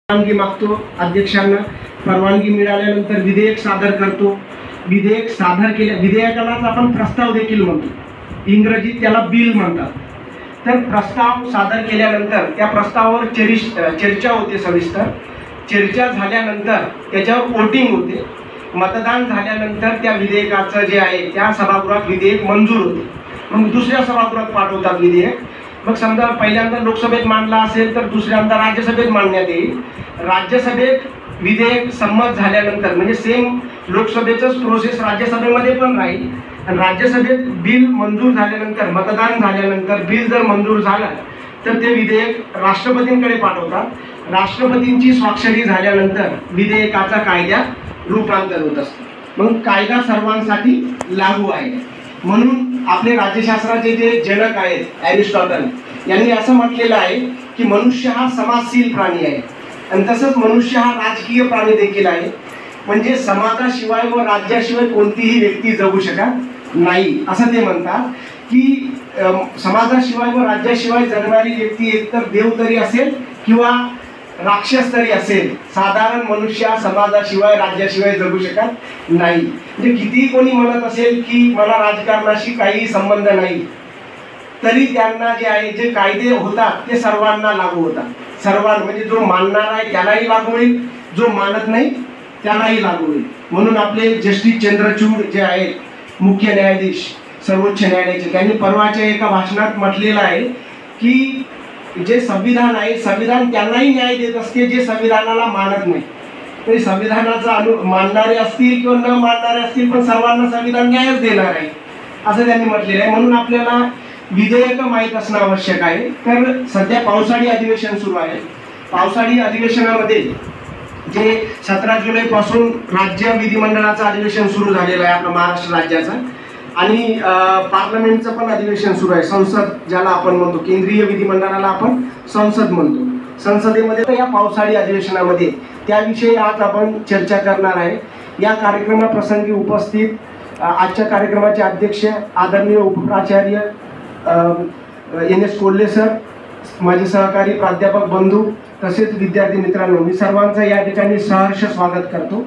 परवानगी मागतो अध्यक्षांना। परवानगी मिळाल्यानंतर विधेयक सादर करतो। विधेयक सादर केल्या विधेयकालाच आपण प्रस्ताव देखील म्हणतो, इंग्रजीत त्याला बिल म्हणतात। तर प्रस्ताव सादर केल्यानंतर त्या प्रस्तावावर चर्चा होते, सविस्तर चर्चा झाल्यानंतर त्याच्यावर वोटिंग होते। मतदान झाल्यानंतर त्या विधेयकाचं जे आहे त्या सभागृहात विधेयक मंजूर होते। मग दुसऱ्या सभागृहात पाठवतात विधेयक। मग समजा पहिल्यांदा लोकसभेत मांडला असेल तर दुसऱ्यांदा राज्यसभेत मांडण्यात येईल। राज्यसभेत विधेयक संमत झाल्यानंतर म्हणजे सेम लोकसभेचंच प्रोसेस राज्यसभेमध्ये पण राहील। आणि राज्यसभेत बिल मंजूर झाल्यानंतर, मतदान झाल्यानंतर बिल जर मंजूर झालं तर ते विधेयक राष्ट्रपतींकडे पाठवतात। राष्ट्रपतींची स्वाक्षरी झाल्यानंतर विधेयकाचा कायद्यात रूपांतर होत असतं। मग कायदा सर्वांसाठी लागू आहे। म्हणून आपले राज्यशास्त्राचे जे जनक आहेत एरिस्टॉटल यांनी असं म्हटलेलं आहे की मनुष्य हा समाजशील प्राणी आहे आणि तसंच मनुष्य हा राजकीय प्राणी देखील आहे। म्हणजे समाजाशिवाय व राज्याशिवाय कोणतीही व्यक्ती जगू शकत नाही असं ते म्हणतात की समाजाशिवाय व राज्याशिवाय जगणारी व्यक्ती एकतर देव तरी असेल किंवा राक्षस तरी असेल, साधारण मनुष्य समाजाशिवाय राज्याशिवाय जगू शकत नाही। म्हणजे कितीही कोणी म्हणत असेल की मला राजकारणाशी काही संबंध नाही, तरी त्यांना जे आहे जे कायदे होतात ते सर्वांना लागू होतात। सर्वांना म्हणजे जो मानणार आहे त्यालाही लागू होईल, जो मानत नाही त्यालाही लागू होईल। म्हणून आपले जस्टिस चंद्रचूड जे आहेत मुख्य न्यायाधीश सर्वोच्च न्यायालयाचे, त्यांनी परवाच्या एका भाषणात म्हटलेलं आहे की जे संविधान आहे, संविधान त्यांनाही न्याय देत असते जे संविधानाला मानत नाही। म्हणजे संविधानाचा मानणारे असतील किंवा न मानणारे असतील पण सर्वांना संविधान न्यायच देणार आहे असं त्यांनी म्हटलेलं आहे। म्हणून आपल्याला विधेयक माहीत असणं आवश्यक आहे। तर सध्या पावसाळी अधिवेशन सुरू आहे। पावसाळी अधिवेशनामध्ये जे 17 जुलैपासून राज्य विधिमंडळाचं अधिवेशन सुरू झालेलं आहे आपल्या महाराष्ट्र राज्याचं, आणि पार्लमेंटचं पण अधिवेशन सुरू आहे। संसद ज्याला आपण म्हणतो, केंद्रीय विधिमंडळाला आपण संसद म्हणतो। संसदेमध्ये या पावसाळी अधिवेशनामध्ये त्याविषयी आज आपण चर्चा करणार आहे। या कार्यक्रमाप्रसंगी उपस्थित आजच्या कार्यक्रमाचे अध्यक्ष आदरणीय उपप्राचार्य NS कोल्हे सर, माझे सहकारी प्राध्यापक बंधू तसेच विद्यार्थी मित्रांनो, मी सर्वांचं या ठिकाणी सहर्ष स्वागत करतो।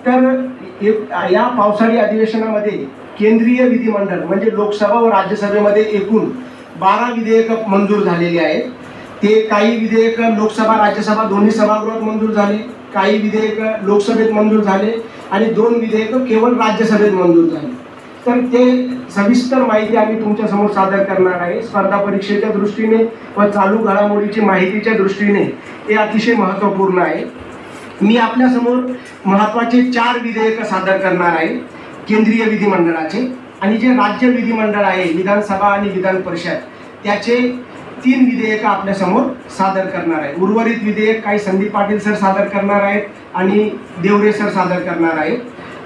तर या पावसाळी अधिवेशनामध्ये केंद्रीय विधिमंडळ म्हणजे लोकसभा व राज्यसभेमध्ये एकूण 12 विधेयक मंजूर झालेली आहेत। ते काही विधेयक लोकसभा राज्यसभा दोन्ही सभागृहात मंजूर झाले, काही विधेयक लोकसभेत मंजूर झाले आणि 2 विधेयक केवळ राज्यसभेत मंजूर झाले। तर ते सविस्तर माहिती आम्ही तुमच्या समोर सादर करणार आहे। स्पर्धा परीक्षेच्या दृष्टीने व चालू घडामोडीची माहितीच्या दृष्टीने हे अतिशय महत्त्वपूर्ण आहे। मी आपल्या समोर महत्त्वाचे 4 विधेयक सादर करणार आहे केंद्रीय विधिमंडळाचे, आणि जे राज्य विधिमंडळ आहे विधानसभा आणि विधान परिषद त्याचे 3 विधेयक आपल्या समोर सादर करणार आहे। उर्वरित विधेयक काही संदीप पाटील सर सादर करणार आहेत आणि देवरे सर सादर करणार आहेत।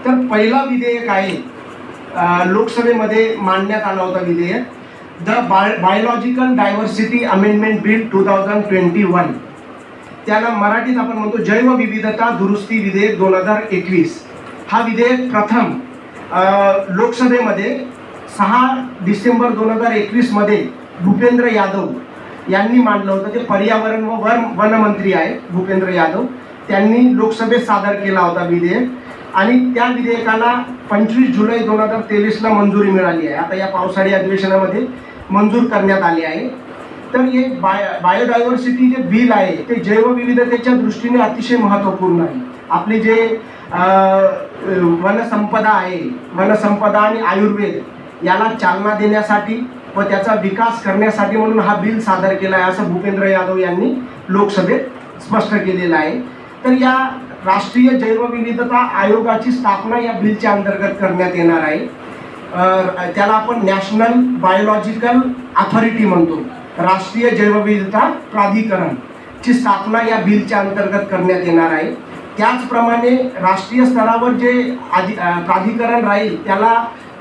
तर पहिला विधेयक आहे लोकसभेमध्ये मांडण्यात आला होता विधेयक, the biological diversity amendment bill 2021, त्याला मराठीत आपण म्हणतो जैवविविधता दुरुस्ती विधेयक 2021। हा विधेयक प्रथम लोकसभेमध्ये 6 डिसेंबर 2021 मध्ये भूपेंद्र यादव यांनी मांडलं होतं। ते पर्यावरण व वन मंत्री आहेत भूपेंद्र यादव, त्यांनी लोकसभेत सादर केला होता विधेयक, आणि त्या विधेयकाला 25 जुलै 2023ला मंजुरी मिळाली आहे। आता या पावसाळी अधिवेशनामध्ये मंजूर करण्यात आले आहे। तर हे बायोडायव्हर्सिटी जे बिल आहे ते जैवविविधतेच्या दृष्टीने अतिशय महत्त्वपूर्ण आहे। आपले जे वनसंपदा आहे, वनसंपदा आणि आयुर्वेद याला चालना देण्यासाठी व त्याचा विकास करण्यासाठी म्हणून हा बिल सादर केला आहे असं भूपेंद्र यादव यांनी लोकसभेत स्पष्ट केलेलं आहे। तर या राष्ट्रीय जैवविविधता आयोगाची स्थापना या बिलच्या अंतर्गत करण्यात येणार आहे। त्याला आपण नॅशनल बायोलॉजिकल अथॉरिटी म्हणतो, राष्ट्रीय जैवविविधता प्राधिकरणची स्थापना या बिलच्या अंतर्गत करण्यात येणार आहे। त्याचप्रमाणे राष्ट्रीय स्तरावर जे प्राधिकरण राहील त्याला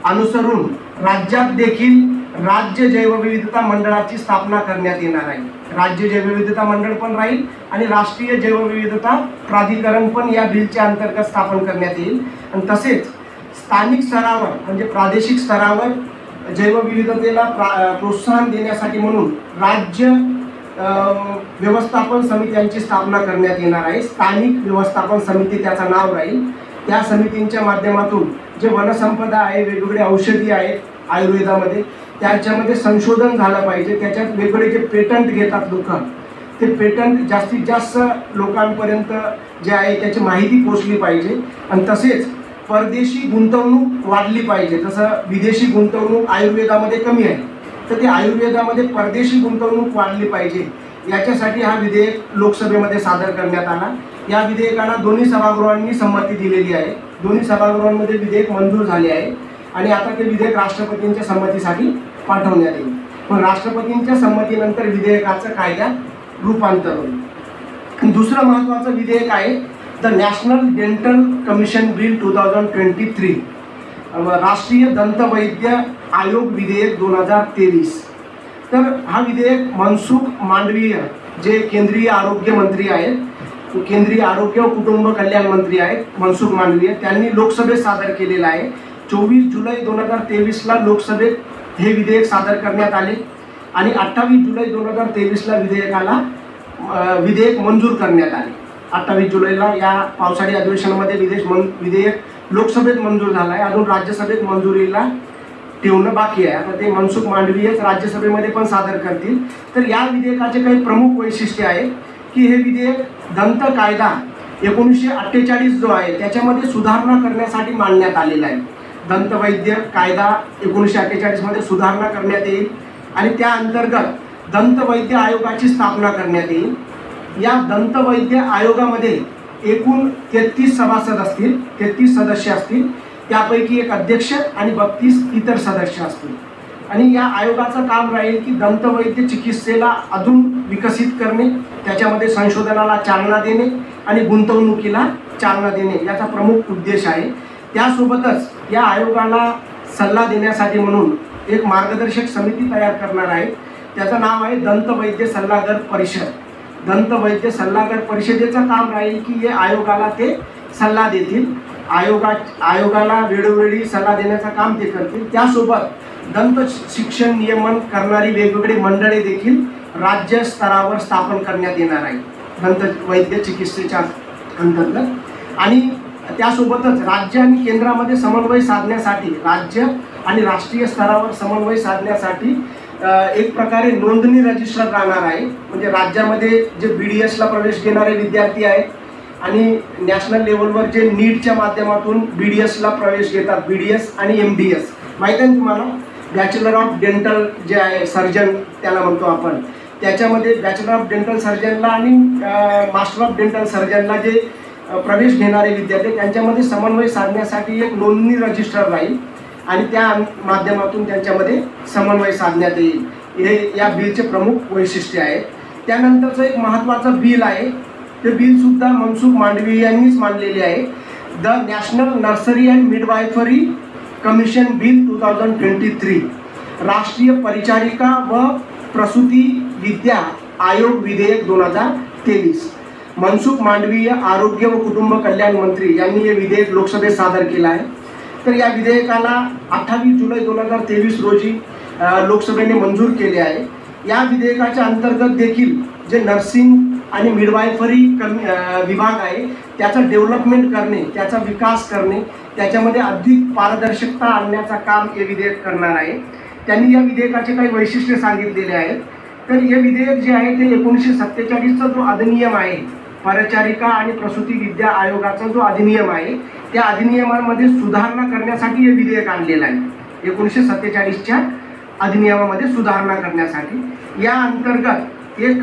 अनुसरून राज्यात देखील राज्य जैवविविधता मंडळाची स्थापना करण्यात येणार आहे। राज्य जैवविविधता मंडळ पण राहील आणि राष्ट्रीय जैवविविधता प्राधिकरण पण या बिलच्या अंतर्गत स्थापन करण्यात येईल। आणि तसेच स्थानिक स्तरावर म्हणजे प्रादेशिक स्तरावर जैवविविधतेला प्रोत्साहन देण्यासाठी म्हणून राज्य व्यवस्थापन समित्यांची स्थापना करण्यात येणार आहे. स्थानिक व्यवस्थापन समिती त्याचं नाव राहील. त्या समितींच्या माध्यमातून जे वनसंपदा आहे, वेगवेगळे औषधी आहेत आयुर्वेदामध्ये, त्याच्यामध्ये संशोधन झालं पाहिजे. त्याच्यात वेगवेगळे जे पेटंट घेतात लोक, ते पेटंट जास्तीत जास्त लोकांपर्यंत जे आहे त्याची माहिती पोचली पाहिजे. आणि तसेच परदेशी गुंतवणूक वाढली पाहिजे. जसं विदेशी गुंतवणूक आयुर्वेदामध्ये कमी आहे, तर ते आयुर्वेदामध्ये परदेशी गुंतवणूक वाढली पाहिजे. याच्यासाठी हा विधेयक लोकसभेमध्ये सादर करण्यात आला. या विधेयकाला दोन्ही सभागृहांनी संमती दिलेली आहे. दोन्ही सभागृहांमध्ये विधेयक मंजूर झाले आहे आणि आता ते विधेयक राष्ट्रपतींच्या संमतीसाठी पाठवण्यात येईल. पण राष्ट्रपतींच्या संमतीनंतर विधेयकाचं कायद्यात रूपांतर होईल. दुसरं महत्त्वाचं विधेयक आहे the national dental commission bill 2023, राष्ट्रीय दंतवैद्य आयोग विधेयक 2023. तर हा विधेयक मनसुख मांडवीय जे केंद्रीय आरोग्य मंत्री आहेत, केंद्रीय आरोग्य व कुटुंब कल्याण मंत्री आहेत मनसुख मांडवीय, त्यांनी लोकसभेत सादर केलेला आहे. 24 जुलै 2023ला लोकसभेत हे विधेयक सादर करण्यात आले आणि 28 जुलै 2023ला विधेयक मंजूर करण्यात आले. 28 जुलैला या पावसाळी अधिवेशनामध्ये विधेयक लोकसभेत मंजूर झाला आहे. अजून राज्यसभेत मंजुरीला ठेवणं बाकी आहे. आता ते मनसुख मांडवीयच राज्यसभेमध्ये पण सादर करतील. तर या विधेयकाचे काही प्रमुख वैशिष्ट्ये आहेत की हे विधेयक दंत कायदा 1948 जो आहे त्याच्यामध्ये सुधारणा करण्यासाठी मांडण्यात आलेला आहे. दंतवैद्य कायदा 1948 मध्ये सुधारणा करण्यात येईल आणि त्या अंतर्गत दंतवैद्य आयोगाची स्थापना करण्यात येईल. या दंतवैद्य आयोगामध्ये एकूण 33 सभासद असतील, 33 सदस्य असतील. त्यापैकी एक अध्यक्ष आणि 32 इतर सदस्य असतील. आणि या आयोगाचं काम राहील की दंतवैद्य चिकित्सेला अजून विकसित करणे, त्याच्यामध्ये संशोधनाला चालना देणे आणि गुंतवणुकीला चालना देणे याचा प्रमुख उद्देश आहे. त्यासोबतच या आयोगाला सल्ला देण्यासाठी म्हणून एक मार्गदर्शक समिती तयार करणार आहे. त्याचं नाव आहे दंतवैद्य सल्लागार परिषद. दंतवैद्य सल्लागार परिषदेचं काम राहील की हे आयोगाला ते सल्ला देतील. आयोगाला वेळोवेळी सल्ला देण्याचं काम ते करतील. त्यासोबत दंत शिक्षण नियमन करणारी वेगवेगळी मंडळे देखील राज्य स्तरावर स्थापन करण्यात येणार आहे दंतवैद्य चिकित्सेच्या अंतर्गत. आणि त्यासोबतच राज्य आणि केंद्रामध्ये समन्वय साधण्यासाठी, राज्य आणि राष्ट्रीय स्तरावर समन्वय साधण्यासाठी एक प्रकारे नोंदणी रजिस्टर राहणार आहे. म्हणजे राज्यामध्ये जे BDSला प्रवेश घेणारे विद्यार्थी आहेत आणि नॅशनल लेवलवर जे नीटच्या माध्यमातून BDSला प्रवेश घेतात, BDS आणि MDS माहीत आहे तुम्हाला, बॅचलर ऑफ डेंटल जे आहे सर्जन त्याला म्हणतो आपण, त्याच्यामध्ये बॅचलर ऑफ डेंटल सर्जनला आणि मास्टर ऑफ डेंटल सर्जनला जे प्रवेश घेणारे विद्यार्थी त्यांच्यामध्ये समन्वय साधण्यासाठी एक नोंदणी रजिस्टर राहील आणि त्या माध्यमातून त्यांच्यामध्ये समन्वय साधण्यात येईल. हे या बिलचे प्रमुख वैशिष्ट्य आहे. त्यानंतरचं एक महत्त्वाचं बिल आहे, ते बिलसुद्धा मनसुख मांडवीय यांनीच मांडलेले आहे. The national nursery and midwifery commission bill 2023, राष्ट्रीय परिचारिका व प्रसूती विद्या आयोग विधेयक 2023. मनसुख मांडवीय आरोग्य व कुटुंब कल्याण मंत्री यांनी हे विधेयक लोकसभेत सादर केलं आहे. तर या विधेयकाला 28 जुलै 2023 रोजी लोकसभेने मंजूर केले आहे. या विधेयकाच्या अंतर्गत देखील जे नर्सिंग आणि मिडवायफरी विभाग आहे त्याचं डेव्हलपमेंट करणे, त्याचा विकास करणे, त्याच्यामध्ये अधिक पारदर्शकता आणण्याचं काम हे विधेयक करणार आहे. त्यांनी या विधेयकाचे काही वैशिष्ट्ये सांगितलेले आहेत. तर हे विधेयक जे आहे ते 1947चा जो अधिनियम आहे, परिचारिका आणि प्रसूती विद्या आयोगाचा जो अधिनियम आहे, त्या अधिनियमामध्ये सुधारणा करण्यासाठी हे विधेयक आणलेलं आहे. 1947च्या अधिनियमामध्ये सुधारणा करण्यासाठी या अंतर्गत एक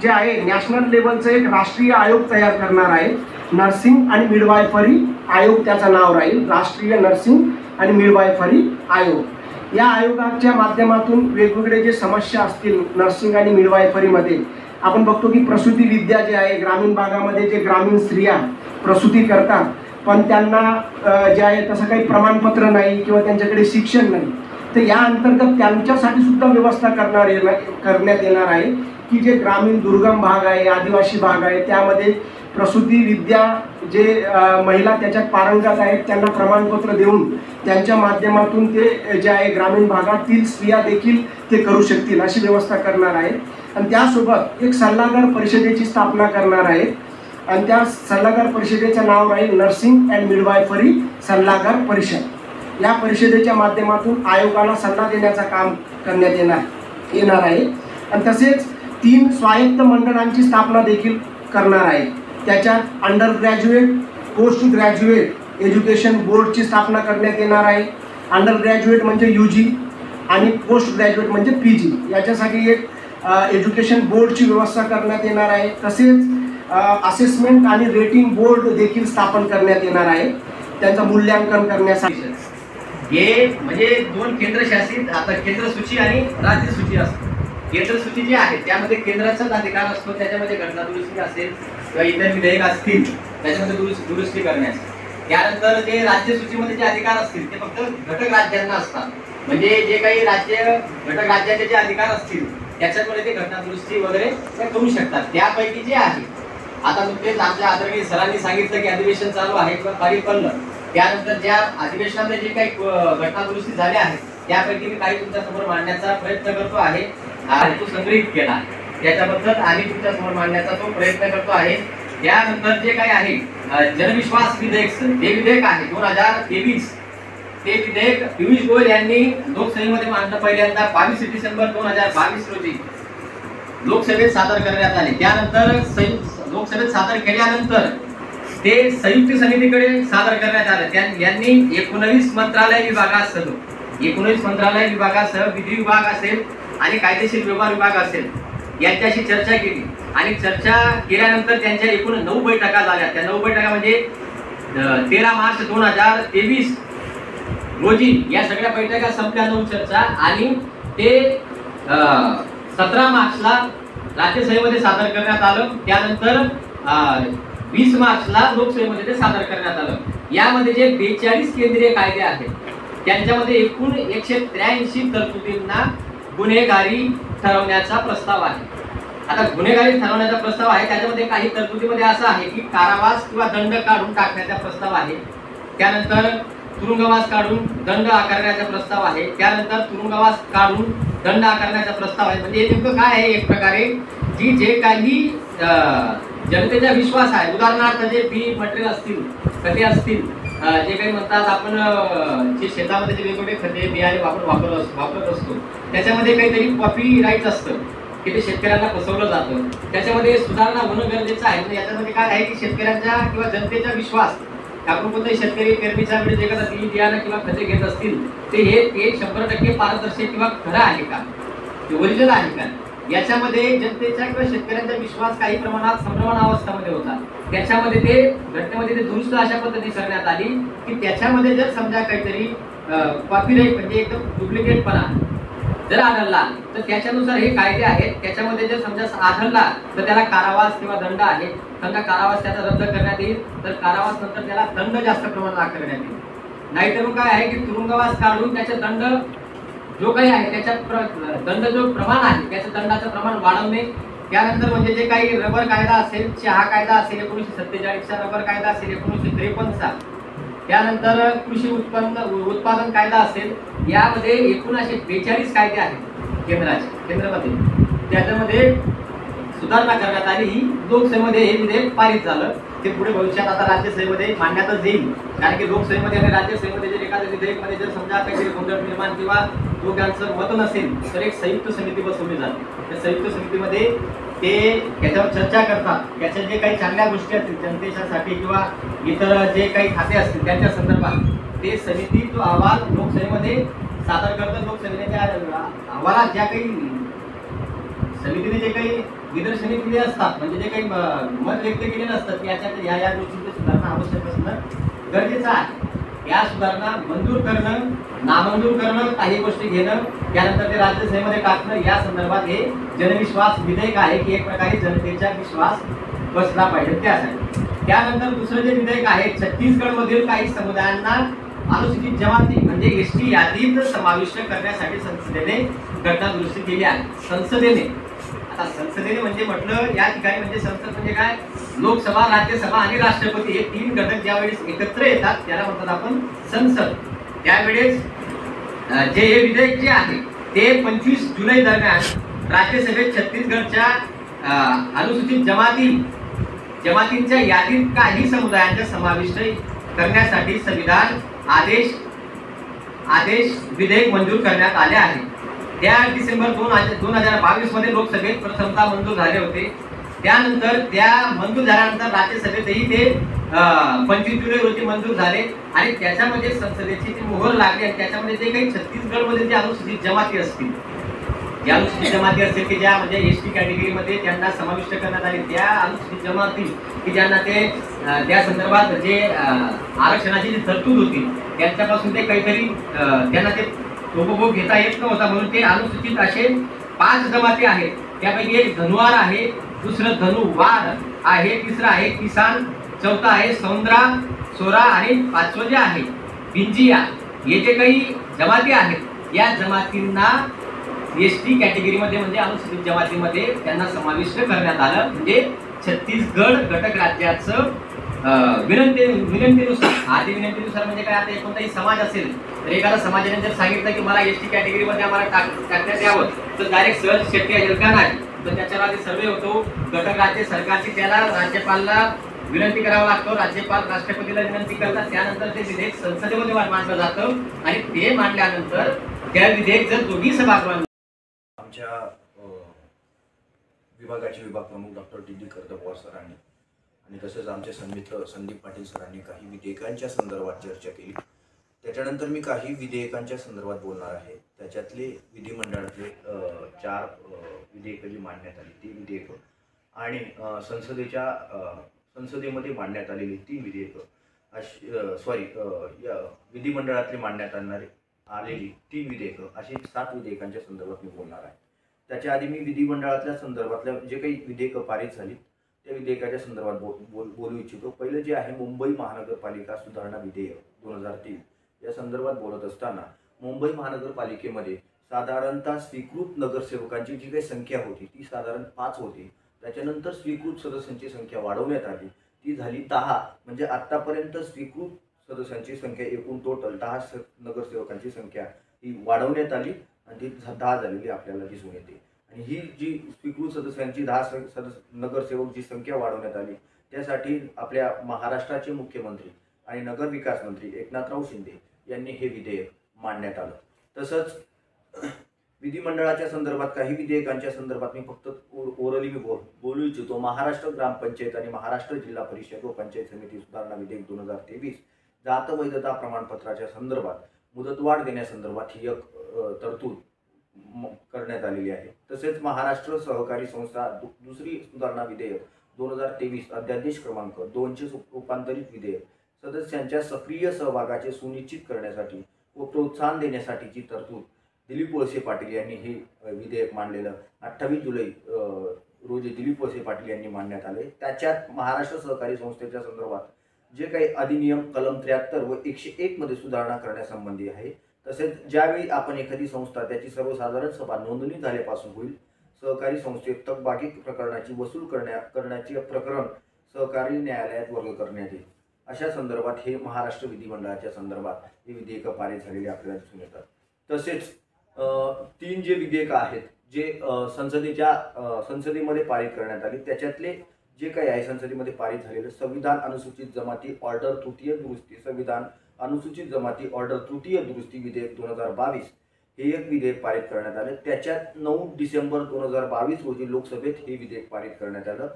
जे आहे नॅशनल लेवलचं एक राष्ट्रीय आयोग तयार करणार आहे. नर्सिंग आणि मिडवायफरी आयोग त्याचं नाव राहील, राष्ट्रीय नर्सिंग आणि मिडवायफरी आयोग. या आयोगाच्या माध्यमातून वेगवेगळे जे समस्या असतील नर्सिंग आणि मिडवायफरीमध्ये, आपण बघतो की प्रसूती विद्या जे आहे ग्रामीण भागामध्ये जे ग्रामीण स्त्रिया प्रसूती करतात पण त्यांना जे आहे तसं काही प्रमाणपत्र नाही किंवा त्यांच्याकडे शिक्षण नाही, तर या अंतर्गत त्यांच्यासाठी सुद्धा व्यवस्था करण्यात येणार आहे की जे ग्रामीण दुर्गम भाग आहे, आदिवासी भाग आहे, त्यामध्ये प्रसूती विद्या जे महिला त्याच्यात पारंगत आहेत त्यांना प्रमाणपत्र देऊन त्यांच्या माध्यमातून ते जे आहे ग्रामीण भागातील स्त्रिया देखील ते करू शकतील अशी व्यवस्था करणार आहे. आणि त्यासोबत एक सल्लागार परिषदेची स्थापना करणार आहेत आणि त्या सल्लागार परिषदेचं नाव राहील नर्सिंग अँड मिडवायफरी सल्लागार परिषद। या परिषदेच्या माध्यमातून आयोगाला सल्ला देण्याचं काम करण्यात येणार आहे आणि तसेच 3 स्वायत्त मंडळांची स्थापना देखील करणार आहे। त्याच्यात under graduate post graduate education बोर्डची स्थापना करण्यात येणार आहे। अंडर ग्रॅज्युएट म्हणजे UG आणि पोस्ट ग्रॅज्युएट म्हणजे PG याच्यासाठी एक एज्युकेशन बोर्डची व्यवस्था करण्यात येणार आहे। तसेच असेसमेंट आणि रेटिंग बोर्ड देखील स्थापन करण्यात येणार आहे त्यांचं मूल्यांकन करण्यासाठी। हे म्हणजे 2 केंद्रशासित आता केंद्र सूची आणि राज्य सूची असते। केंद्र सूची जी आहे त्यामध्ये केंद्राचाच अधिकार असतो, त्याच्यामध्ये घटना दुरुस्ती असेल किंवा इतर विधेयक असतील त्याच्यामध्ये दुरुस्ती करण्यास। त्यानंतर जे राज्य सूचीमध्ये जे अधिकार असतील ते फक्त घटक राज्यांना असतात, म्हणजे जे काही घटक राज्याचे जे अधिकार असतील त्याच्यामध्ये ते घटना दुरुस्ती वगैरे करू शकतात। त्यापैकी जे आहे आता नुकतेच आमच्या आदरणीय सरांनी सांगितलं की अधिवेशन चालू आहे किंवा पारित पडलं, त्यानंतर ज्या अधिवेशनामध्ये जे काही घटना दुरुस्ती झाल्या आहेत त्यापैकी मी काही तुमच्या समोर मांडण्याचा प्रयत्न करतो आहे। तो संग्रहित केला त्याच्याबद्दल आणि तुमच्या समोर मांडण्याचा तो प्रयत्न करतो आहे। त्यानंतर जे काही आहे जनविश्वास विधेयक, ते विधेयक आहे 2023, ते विधेयक पियुष गोयल यांनी लोकसभेमध्ये मांडलं पहिल्यांदा 22 डिसेंबर 2022 रोजी लोकसभेत सादर करण्यात आले। त्यानंतर लोकसभेत सादर केल्यानंतर ते संयुक्त समितीकडे सादर करण्यात आले। यांनी 19 मंत्रालय विभागासह 19 मंत्रालय विभागासह विधी विभाग असेल आणि कायदेशीर व्यवहार विभाग असेल यांच्याशी चर्चा केली आणि चर्चा केल्यानंतर त्यांच्या एकूण 9 बैठका झाल्या। त्या 9 बैठका म्हणजे 13 मार्च 2023 रोजी या सगळ्या बैठका संपल्या 9 चर्चा आणि ते 17 मार्चला राज्यसभेमध्ये सादर करण्यात आलं। त्यानंतर 20 मार्चला लोकसभेमध्ये ते सादर करण्यात आलं। यामध्ये जे 42 केंद्रीय कायदे आहेत त्यांच्यामध्ये एकूण 183 तरतुदींना गुन्हेगारी ठरवण्याचा प्रस्ताव आहे। आता गुन्हेगारी ठरवण्याचा प्रस्ताव आहे त्याच्यामध्ये काही तरतुदीमध्ये असं आहे की कारावास किंवा दंड काढून टाकण्याचा प्रस्ताव आहे, त्यानंतर तुरुंगवास काढून दंड आकारण्याचा प्रस्ताव आहे, त्यानंतर तुरुंगवास काढून दंड आकारण्याचा प्रस्ताव आहे। म्हणजे नेमकं काय आहे, एक प्रकारे जी जे काही जनतेचा विश्वास आहे, उदाहरणार्थ जे बी मटेरियल असतील, खते असतील, जे काही म्हणतात आपण जे शेतामध्ये जे वेगवेगळे खते बियाणे वापरत असतो त्याच्यामध्ये काहीतरी कॉपी राईट असतं की ते शेतकऱ्यांना फसवलं जातं, त्याच्यामध्ये सुधारणा होणं गरजेचं आहे। म्हणजे याच्यामध्ये काय आहे की शेतकऱ्यांचा किंवा जनतेचा विश्वास, आपण कोणताही शेतकरी पेरणीच्या वेळी जे काही बियाणं किंवा खते घेत असतील ते हे 100% पारदर्शक किंवा खरं आहे का, ओरिजिनल आहे का, याच्यामध्ये जनतेचा किंवा शेतकऱ्यांचा विश्वास काही प्रमाणात संभ्रमणावस्थेमध्ये होता। त्याच्यामध्ये ते घटनेमध्ये ते दुरुस्त अशा पद्धतीने करण्यात आली की त्याच्यामध्ये जर समजा काहीतरी कॉपीराईट म्हणजे एकदम डुप्लिकेटपणा जर आढळला तर त्याच्यानुसार हे कायदे आहेत, त्याच्यामध्ये जर समजा आढळला तर त्याला कारावास किंवा दंड आहे। समजा कारावास त्याचा रद्द करण्यात येईल तर कारावास नंतर त्याला दंड जास्त प्रमाणात आकारण्यात येईल, नाहीतर मग काय आहे की तुरुंगवास काढून त्याचा दंड जो काही आहे त्याच्या दंड जो प्रमाण आहे त्याचं दंडाचं प्रमाण वाढवणे। त्यानंतर म्हणजे जे काही रबर कायदा असेल, चहा कायदा असेल 1947चा, रबर कायदा असेल 1953चा, त्यानंतर कृषी उत्पादन कायदा असेल, यामध्ये एकूण असे 42 कायदे आहेत केंद्रामध्ये, त्याच्यामध्ये सुधारणा करण्यात आली। ही लोकसभेमध्ये हे विधेयक पारित झालं, ते पुढे भविष्यात आता राज्यसभेमध्ये मांडण्यातच येईल, कारण की लोकसभेमध्ये आणि राज्यसभेमध्ये जर एखाद्या विधेयकमध्ये जर समजा काहीतरी गोंधळ निर्माण किंवा दोघांचं मत नसेल तर एक संयुक्त समिती बसवली जाते। त्या संयुक्त समितीमध्ये ते याच्यावर चर्चा करतात, त्याच्या जे काही चांगल्या गोष्टी असतील जनतेसाठी किंवा इतर जे काही खाते असतील त्यांच्या संदर्भात ते समिती तो अहवाल लोकसभेमध्ये सादर करतात। लोकसभेने त्या अहवालात ज्या काही समितीने जे काही निदर्शने दिली असतात, म्हणजे जे काही मत व्यक्त केले नसतात याच्यात या गोष्टींची सुधारणा आवश्यक असणं गरजेचं आहे। या सुधारणा मंजूर करणं, नामंजूर करणं, काही गोष्टी घेणं, त्यानंतर ते राज्यसभेमध्ये टाकणं, या संदर्भात हे जनविश्वास विधेयक आहे की एक प्रकारे जनतेचा विश्वास बसला पाहिजे त्यासाठी। त्यानंतर दुसरं जे विधेयक आहे छत्तीसगडमधील काही समुदायांना अनुसूचित जमाती म्हणजे ST यादीत समाविष्ट करण्यासाठी संसदेने घटना दुरुस्ती केली आहे। संसदेने म्हणजे म्हटलं या ठिकाणी म्हणजे संसद म्हणजे काय, लोकसभा, राज्यसभा आणि राष्ट्रपती हे 3 घटक ज्यावेळेस एकत्र येतात त्याला म्हणतात आपण संसद। त्यावेळेस जे हे विधेयक जे आहे ते 25 जुलै दरम्यान राज्यसभेत छत्तीसगडच्या अनुसूचित जमातींच्या यादीत काही समुदायांचा समाविष्ट करण्यासाठी संविधान आदेश विधेयक मंजूर करण्यात आले आहे. त्या डिसेंबर 2022 मध्ये लोकसभेत प्रथमतः मंजूर झाले होते. त्यानंतर त्या मंजूर झाल्यानंतर राज्यसभेतही ते 25 जुलै रोजी मंजूर झाले आणि त्याच्यामध्ये संसदेची ती मोहर लागली आणि त्याच्यामध्ये जे काही छत्तीसगडमध्ये जे अनुसूचित जमाती असतील, ज्या अनुसूचित जमाती असतील की ज्या म्हणजे एसटी कॅटेगरीमध्ये त्यांना समाविष्ट करण्यात आले, त्या अनुसूचित जमाती की ज्यांना ते त्या संदर्भात जे आरक्षणाची जी तरतूद होती त्यांच्यापासून ते काहीतरी त्यांना ते उपभोग घेता येत नव्हता, म्हणून ते अनुसूचित असे 5 जमाती आहेत. त्यापैकी एक धनुवार आहे, दुसरं धनुवार आहे, तिसरं आहे किसान, चौथा आहे सौंद्रा सोरा आणि 5वं जे आहे बिंजिया. हे जे काही जमाती आहेत या जमातींना एसटी कॅटेगरीमध्ये म्हणजे अनुसूचित जमातीमध्ये त्यांना समाविष्ट करण्यात आलं. म्हणजे छत्तीसगड घटक राज्याचं विनंतीनुसार, आधी विनंतीनुसार म्हणजे काय, आता कोणताही समाज असेल तर एखादा समाजाने जर सांगितलं की मला एसटी कॅटेगरीमध्ये आम्हाला टाकण्यात यावं तर डायरेक्ट सहज शक्य आहे का नाही, तर त्याच्यावर आधी सर्वे होतो. घटक राज्य सरकारची त्याला राज्यपालला विनंती करावा लागतो, राज्यपाल राष्ट्रपतीला विनंती करतात, त्यानंतर ते विधेयक संसदेमध्ये मांडलं जातं आणि ते मांडल्यानंतर त्या विधेयक जर दोन्ही सभागृहांनी आमच्या विभागाचे विभाग प्रमुख डॉक्टर डी करदपवार सरांनी आणि तसेच आमचे सन्मित्र संदीप पाटील सरांनी काही विधेयकांच्या संदर्भात चर्चा केली. त्याच्यानंतर मी काही विधेयकांच्या संदर्भात बोलणार आहे. त्याच्यातले विधिमंडळातले 4 विधेयकं जी मांडण्यात आली ती विधेयकं आणि संसदेमध्ये मांडण्यात आलेली 3 विधेयकं विधिमंडळातले मांडण्यात आलेली 3 विधेयकं अशी 7 विधेयकांच्या संदर्भात मी बोलणार आहे. त्याच्या आधी मी विधिमंडळातल्या संदर्भातल्या जे काही विधेयकं पारित झाली त्या विधेयकाच्या संदर्भात बोलू इच्छितो. पहिलं जे आहे मुंबई महानगरपालिका सुधारणा विधेयक 2003 या संदर्भात बोलत असताना मुंबई महानगरपालिकेमध्ये साधारणतः स्वीकृत नगरसेवकांची जी काही संख्या होती ती साधारण 5 होती. त्याच्यानंतर स्वीकृत सदस्यांची संख्या वाढवण्यात आली, ती झाली 10. म्हणजे आतापर्यंत स्वीकृत सदस्यांची संख्या एकूण टोटल 10 नगरसेवकांची संख्या ही वाढवण्यात आली आणि ती 10 झालेली आपल्याला दिसून येते. आणि ही जी स्वीकृत सदस्यांची 10 नगरसेवक जी संख्या वाढवण्यात आली त्यासाठी आपल्या महाराष्ट्राचे मुख्यमंत्री आणि नगरविकास मंत्री एकनाथराव शिंदे यांनी हे विधेयक मांडण्यात आलं. तसंच विधिमंडळाच्या संदर्भात काही विधेयकांच्या संदर्भात मी फक्त ओरली मी बोलू इच्छितो. महाराष्ट्र ग्रामपंचायत आणि महाराष्ट्र जिल्हा परिषद व पंचायत समिती सुधारणा विधेयक 2023 जात वैधता प्रमाणपत्राच्या संदर्भात मुदतवाढ देण्यासंदर्भात ही एक तरतूद करण्यात आलेली आहे. तसेच महाराष्ट्र सहकारी संस्था दुसरी सुधारणा विधेयक 2023 अध्यादेश क्रमांक 2चे रूपांतरित विधेयक सदस्यांच्या सक्रिय सहभागाचे सुनिश्चित करण्यासाठी व प्रोत्साहन देण्यासाठीची तरतूद दिलीप वळसे पाटील यांनी हे विधेयक मांडलेलं 28 जुलै रोजी दिलीप वळसे पाटील यांनी मांडण्यात आले. त्याच्यात महाराष्ट्र सहकारी संस्थेच्या संदर्भात जे काही अधिनियम कलम 73 व 101 मध्ये सुधारणा करण्यासंबंधी आहे. तसेच ज्यावेळी आपण एखादी संस्था त्याची सर्वसाधारण सभा नोंदणी झाल्यापासून होईल सहकारी संस्थेत थकबाकी प्रकरणाची वसूल करण्याचे प्रकरण सहकारी न्यायालयात वर्ग करण्यात येईल. अशा संदर्भात हे महाराष्ट्र विधिमंडळाच्या संदर्भात हे विधेयकं पारित झालेली आपल्याला दिसून येतात. तसेच 3 जे विधेयकं आहेत जे संसदेमध्ये पारित करण्यात आली त्याच्यातले जे काही आहे संसदेमध्ये पारित झालेलं संविधान अनुसूचित जमाती ऑर्डर तृतीय दुरुस्ती संविधान अनुसूचित जमाती ऑर्डर तृतीय दुरुस्ती विधेयक 2022 हे एक विधेयक पारित करण्यात आलं. त्याच्यात 9 डिसेंबर 2022 रोजी लोकसभेत हे विधेयक पारित करण्यात आलं.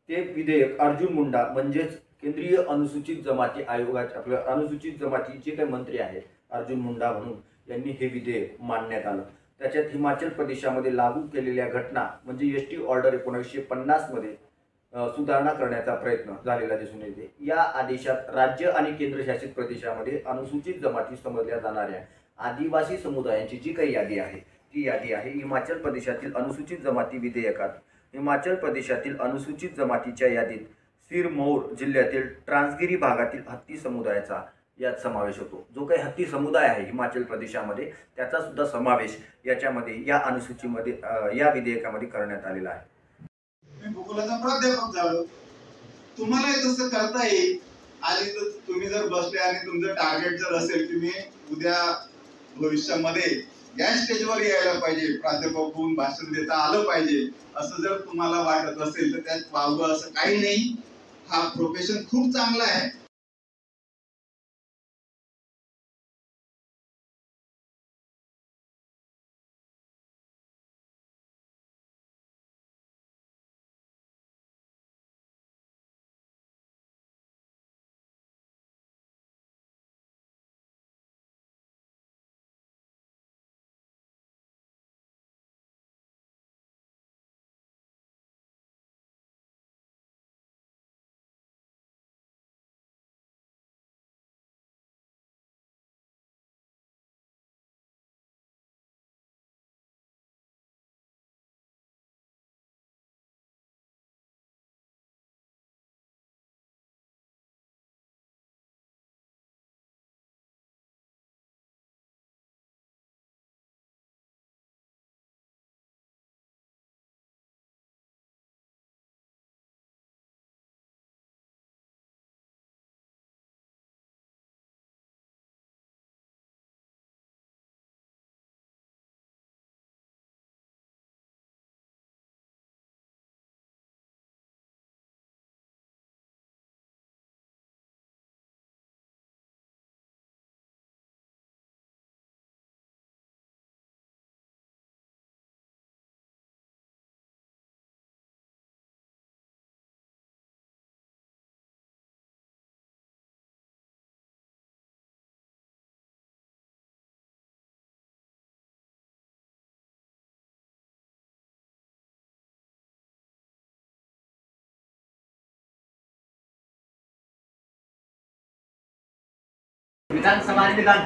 ते विधेयक अर्जुन मुंडा म्हणजेच केंद्रीय अनुसूचित जमाती आयोगाचे आपल्या अनुसूचित जमाती जे काही मंत्री आहेत अर्जुन मुंडा म्हणून यांनी हे विधेयक मांडण्यात आलं. त्याच्यात हिमाचल प्रदेशामध्ये लागू केलेल्या घटना म्हणजे एसटी ऑर्डर 1950 मध्ये सुधारणा करण्याचा प्रयत्न झालेला दिसून येते. या आदेशात राज्य आणि केंद्रशासित प्रदेशामध्ये अनुसूचित जमाती समजल्या जाणाऱ्या आदिवासी समुदायांची जी काही यादी आहे ती यादी आहे. हिमाचल प्रदेशातील अनुसूचित जमाती विधेयकात हिमाचल प्रदेशातील अनुसूचित जमातीच्या यादीत सिरमौर जिल्ह्यातील ट्रान्सगिरी भागातील हत्ती समुदायाचा यात समावेश होतो. जो काही हत्ती समुदाय आहे हिमाचल प्रदेशामध्ये त्याचा सुद्धा समावेश याच्यामध्ये या अनुसूचीमध्ये या विधेयकामध्ये करण्यात आलेला आहे. मी भूगोलाचा प्राध्यापक झालो, तुम्हाला तसं करता येईल आणि तुम्ही जर बसले आणि तुमचं टार्गेट जर असेल की मी उद्या भविष्यामध्ये या स्टेजवर यायला पाहिजे, प्राध्यापक होऊन भाषण देता आलं पाहिजे, असं जर तुम्हाला वाटत असेल तर त्यात वावगं असं काही नाही. हा प्रोफेशन खूप चांगला आहे. विधानसभा आणि विधान